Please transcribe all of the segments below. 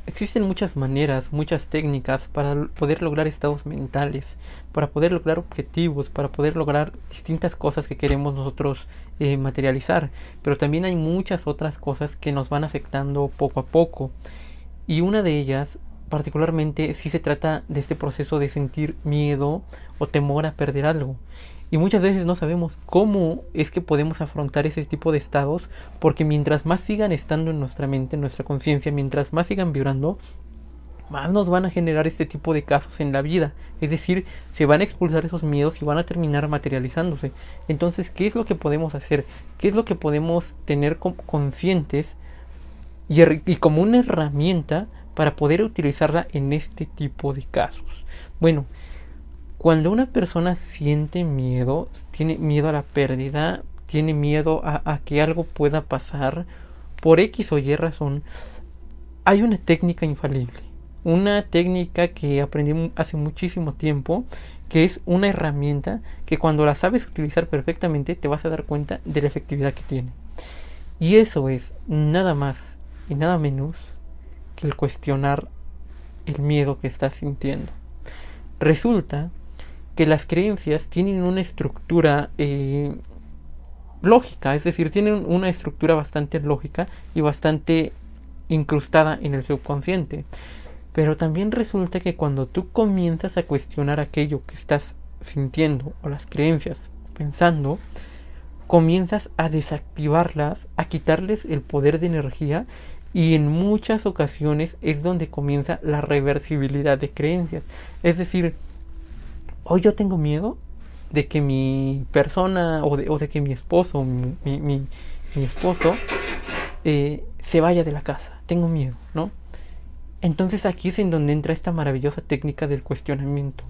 Existen muchas maneras, muchas técnicas para poder lograr estados mentales, para poder lograr objetivos, para poder lograr distintas cosas que queremos nosotros materializar. Pero también hay muchas otras cosas que nos van afectando poco a poco. Y una de ellas, particularmente, sí se trata de este proceso de sentir miedo o temor a perder algo. Y muchas veces no sabemos cómo es que podemos afrontar ese tipo de estados, porque mientras más sigan estando en nuestra mente, en nuestra conciencia, mientras más sigan vibrando, más nos van a generar este tipo de casos en la vida. Es decir, se van a expulsar esos miedos y van a terminar materializándose. Entonces, ¿qué es lo que podemos hacer? ¿Qué es lo que podemos tener conscientes y como una herramienta para poder utilizarla en este tipo de casos? Bueno, cuando una persona siente miedo, tiene miedo a la pérdida, tiene miedo a que algo pueda pasar, por X o Y razón, hay una técnica infalible. Una técnica que aprendí hace muchísimo tiempo, que es una herramienta que cuando la sabes utilizar perfectamente te vas a dar cuenta de la efectividad que tiene. Y eso es nada más y nada menos que el cuestionar el miedo que estás sintiendo. Resulta que las creencias tienen una estructura lógica, es decir, tienen una estructura bastante lógica y bastante incrustada en el subconsciente. Pero también resulta que cuando tú comienzas a cuestionar aquello que estás sintiendo o las creencias pensando, comienzas a desactivarlas, a quitarles el poder de energía, y en muchas ocasiones es donde comienza la reversibilidad de creencias. Es decir, hoy yo tengo miedo de que mi persona o de que mi esposo, mi esposo, se vaya de la casa. Tengo miedo, ¿no? Entonces aquí es en donde entra esta maravillosa técnica del cuestionamiento.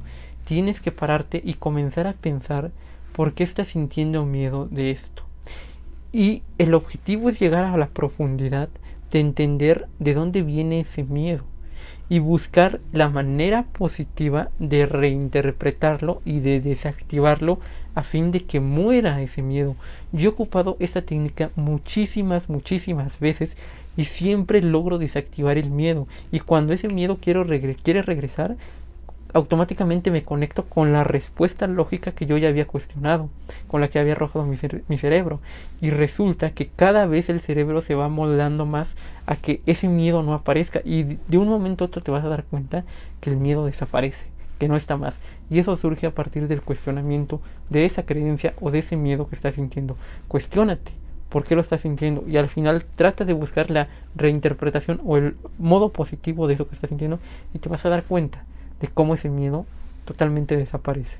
Tienes que pararte y comenzar a pensar por qué estás sintiendo miedo de esto. Y el objetivo es llegar a la profundidad de entender de dónde viene ese miedo y buscar la manera positiva de reinterpretarlo y de desactivarlo a fin de que muera ese miedo. Yo he ocupado esta técnica muchísimas veces y siempre logro desactivar el miedo, y cuando ese miedo quiere regresar, automáticamente me conecto con la respuesta lógica que yo ya había cuestionado, con la que había arrojado mi cerebro. Y resulta que cada vez el cerebro se va moldando más a que ese miedo no aparezca. Y de un momento a otro te vas a dar cuenta que el miedo desaparece, que no está más. Y eso surge a partir del cuestionamiento de esa creencia o de ese miedo que estás sintiendo. Cuestiónate por qué lo estás sintiendo y al final trata de buscar la reinterpretación o el modo positivo de eso que estás sintiendo, y te vas a dar cuenta de cómo ese miedo totalmente desaparece.